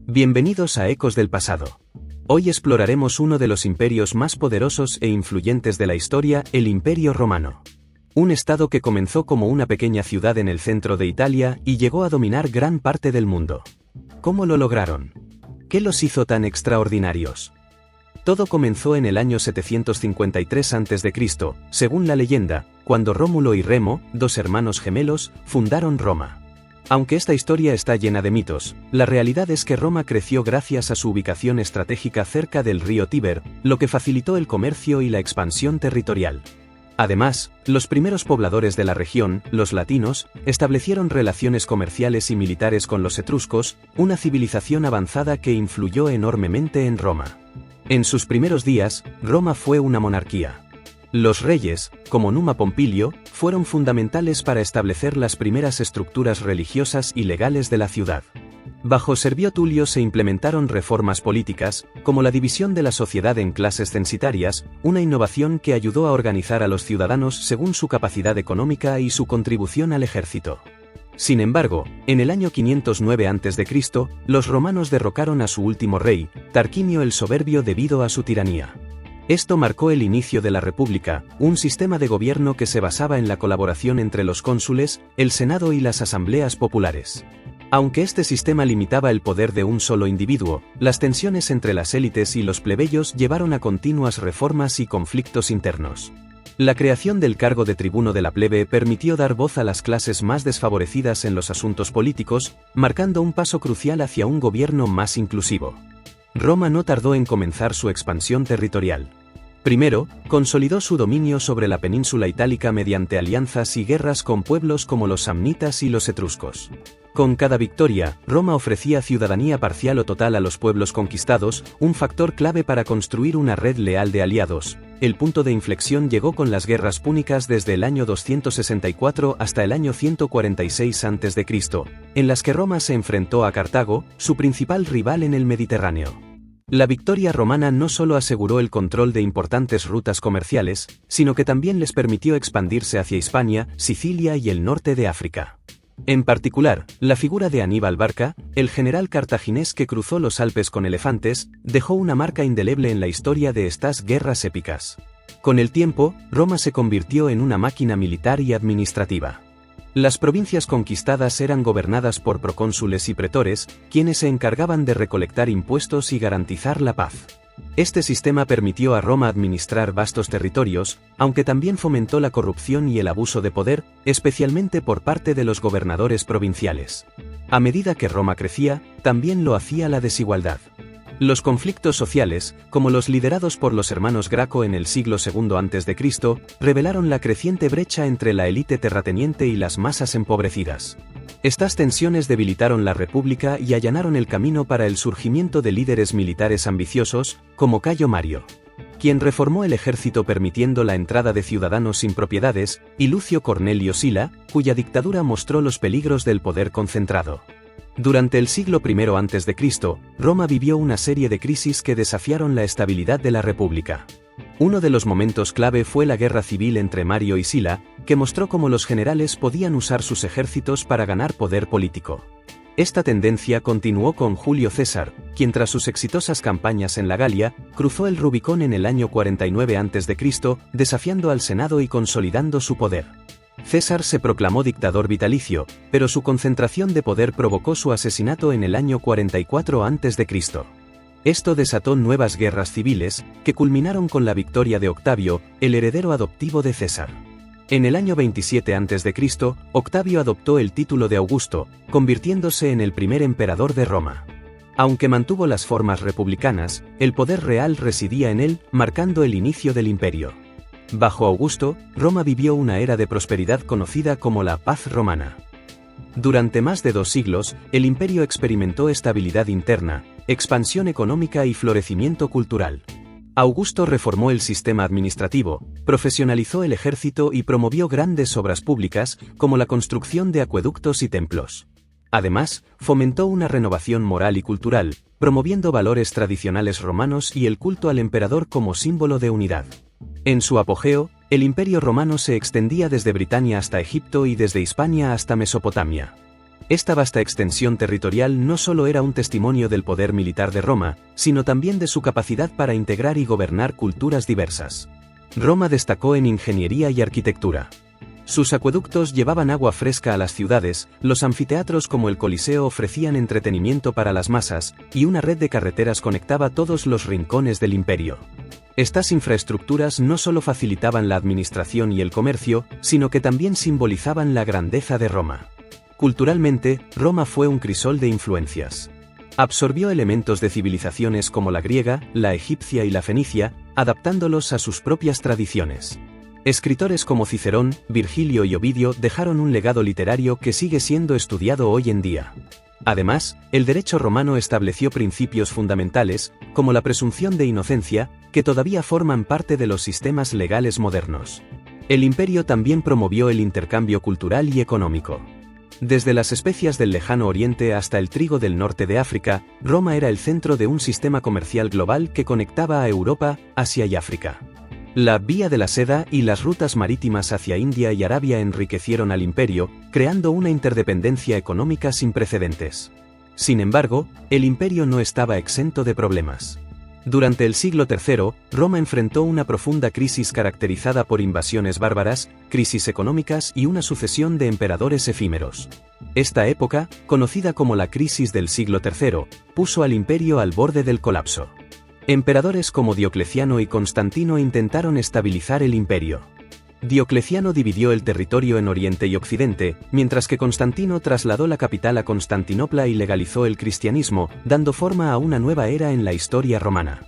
Bienvenidos a Ecos del Pasado. Hoy exploraremos uno de los imperios más poderosos e influyentes de la historia, el Imperio Romano. Un estado que comenzó como una pequeña ciudad en el centro de Italia y llegó a dominar gran parte del mundo. ¿Cómo lo lograron? ¿Qué los hizo tan extraordinarios? Todo comenzó en el año 753 a.C., según la leyenda, cuando Rómulo y Remo, dos hermanos gemelos, fundaron Roma. Aunque esta historia está llena de mitos, la realidad es que Roma creció gracias a su ubicación estratégica cerca del río Tíber, lo que facilitó el comercio y la expansión territorial. Además, los primeros pobladores de la región, los latinos, establecieron relaciones comerciales y militares con los etruscos, una civilización avanzada que influyó enormemente en Roma. En sus primeros días, Roma fue una monarquía. Los reyes, como Numa Pompilio, fueron fundamentales para establecer las primeras estructuras religiosas y legales de la ciudad. Bajo Servio Tulio se implementaron reformas políticas, como la división de la sociedad en clases censitarias, una innovación que ayudó a organizar a los ciudadanos según su capacidad económica y su contribución al ejército. Sin embargo, en el año 509 a.C., los romanos derrocaron a su último rey, Tarquinio el Soberbio, debido a su tiranía. Esto marcó el inicio de la República, un sistema de gobierno que se basaba en la colaboración entre los cónsules, el Senado y las asambleas populares. Aunque este sistema limitaba el poder de un solo individuo, las tensiones entre las élites y los plebeyos llevaron a continuas reformas y conflictos internos. La creación del cargo de tribuno de la plebe permitió dar voz a las clases más desfavorecidas en los asuntos políticos, marcando un paso crucial hacia un gobierno más inclusivo. Roma no tardó en comenzar su expansión territorial. Primero, consolidó su dominio sobre la península itálica mediante alianzas y guerras con pueblos como los samnitas y los etruscos. Con cada victoria, Roma ofrecía ciudadanía parcial o total a los pueblos conquistados, un factor clave para construir una red leal de aliados. El punto de inflexión llegó con las guerras púnicas desde el año 264 hasta el año 146 a.C., en las que Roma se enfrentó a Cartago, su principal rival en el Mediterráneo. La victoria romana no solo aseguró el control de importantes rutas comerciales, sino que también les permitió expandirse hacia Hispania, Sicilia y el norte de África. En particular, la figura de Aníbal Barca, el general cartaginés que cruzó los Alpes con elefantes, dejó una marca indeleble en la historia de estas guerras épicas. Con el tiempo, Roma se convirtió en una máquina militar y administrativa. Las provincias conquistadas eran gobernadas por procónsules y pretores, quienes se encargaban de recolectar impuestos y garantizar la paz. Este sistema permitió a Roma administrar vastos territorios, aunque también fomentó la corrupción y el abuso de poder, especialmente por parte de los gobernadores provinciales. A medida que Roma crecía, también lo hacía la desigualdad. Los conflictos sociales, como los liderados por los hermanos Graco en el siglo II a.C., revelaron la creciente brecha entre la élite terrateniente y las masas empobrecidas. Estas tensiones debilitaron la República y allanaron el camino para el surgimiento de líderes militares ambiciosos, como Cayo Mario, quien reformó el ejército permitiendo la entrada de ciudadanos sin propiedades, y Lucio Cornelio Sila, cuya dictadura mostró los peligros del poder concentrado. Durante el siglo I a.C., Roma vivió una serie de crisis que desafiaron la estabilidad de la República. Uno de los momentos clave fue la guerra civil entre Mario y Sila, que mostró cómo los generales podían usar sus ejércitos para ganar poder político. Esta tendencia continuó con Julio César, quien tras sus exitosas campañas en la Galia, cruzó el Rubicón en el año 49 a.C., desafiando al Senado y consolidando su poder. César se proclamó dictador vitalicio, pero su concentración de poder provocó su asesinato en el año 44 a.C. Esto desató nuevas guerras civiles, que culminaron con la victoria de Octavio, el heredero adoptivo de César. En el año 27 a.C., Octavio adoptó el título de Augusto, convirtiéndose en el primer emperador de Roma. Aunque mantuvo las formas republicanas, el poder real residía en él, marcando el inicio del imperio. Bajo Augusto, Roma vivió una era de prosperidad conocida como la Paz Romana. Durante más de 2 siglos, el imperio experimentó estabilidad interna, expansión económica y florecimiento cultural. Augusto reformó el sistema administrativo, profesionalizó el ejército y promovió grandes obras públicas, como la construcción de acueductos y templos. Además, fomentó una renovación moral y cultural, promoviendo valores tradicionales romanos y el culto al emperador como símbolo de unidad. En su apogeo, el Imperio Romano se extendía desde Britania hasta Egipto y desde Hispania hasta Mesopotamia. Esta vasta extensión territorial no solo era un testimonio del poder militar de Roma, sino también de su capacidad para integrar y gobernar culturas diversas. Roma destacó en ingeniería y arquitectura. Sus acueductos llevaban agua fresca a las ciudades, los anfiteatros como el Coliseo ofrecían entretenimiento para las masas, y una red de carreteras conectaba todos los rincones del imperio. Estas infraestructuras no solo facilitaban la administración y el comercio, sino que también simbolizaban la grandeza de Roma. Culturalmente, Roma fue un crisol de influencias. Absorbió elementos de civilizaciones como la griega, la egipcia y la fenicia, adaptándolos a sus propias tradiciones. Escritores como Cicerón, Virgilio y Ovidio dejaron un legado literario que sigue siendo estudiado hoy en día. Además, el derecho romano estableció principios fundamentales, como la presunción de inocencia, que todavía forman parte de los sistemas legales modernos. El imperio también promovió el intercambio cultural y económico. Desde las especias del lejano oriente hasta el trigo del norte de África, Roma era el centro de un sistema comercial global que conectaba a Europa, Asia y África. La Vía de la Seda y las rutas marítimas hacia India y Arabia enriquecieron al imperio, creando una interdependencia económica sin precedentes. Sin embargo, el imperio no estaba exento de problemas. Durante el siglo III, Roma enfrentó una profunda crisis caracterizada por invasiones bárbaras, crisis económicas y una sucesión de emperadores efímeros. Esta época, conocida como la crisis del siglo III, puso al imperio al borde del colapso. Emperadores como Diocleciano y Constantino intentaron estabilizar el imperio. Diocleciano dividió el territorio en Oriente y Occidente, mientras que Constantino trasladó la capital a Constantinopla y legalizó el cristianismo, dando forma a una nueva era en la historia romana.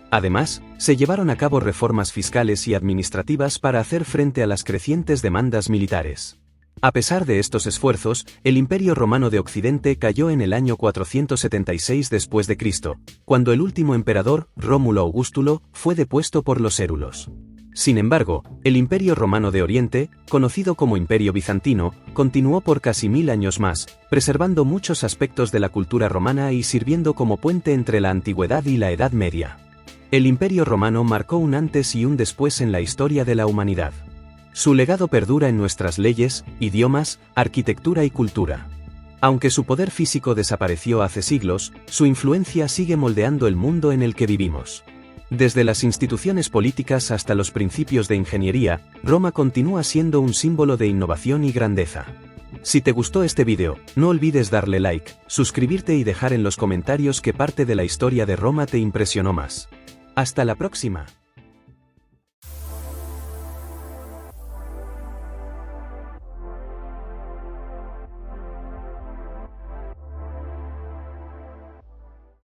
Además, se llevaron a cabo reformas fiscales y administrativas para hacer frente a las crecientes demandas militares. A pesar de estos esfuerzos, el Imperio Romano de Occidente cayó en el año 476 después de Cristo, cuando el último emperador, Rómulo Augustulo, fue depuesto por los érulos. Sin embargo, el Imperio Romano de Oriente, conocido como Imperio Bizantino, continuó por casi 1000 años más, preservando muchos aspectos de la cultura romana y sirviendo como puente entre la Antigüedad y la Edad Media. El Imperio Romano marcó un antes y un después en la historia de la humanidad. Su legado perdura en nuestras leyes, idiomas, arquitectura y cultura. Aunque su poder físico desapareció hace siglos, su influencia sigue moldeando el mundo en el que vivimos. Desde las instituciones políticas hasta los principios de ingeniería, Roma continúa siendo un símbolo de innovación y grandeza. Si te gustó este vídeo, no olvides darle like, suscribirte y dejar en los comentarios qué parte de la historia de Roma te impresionó más. ¡Hasta la próxima!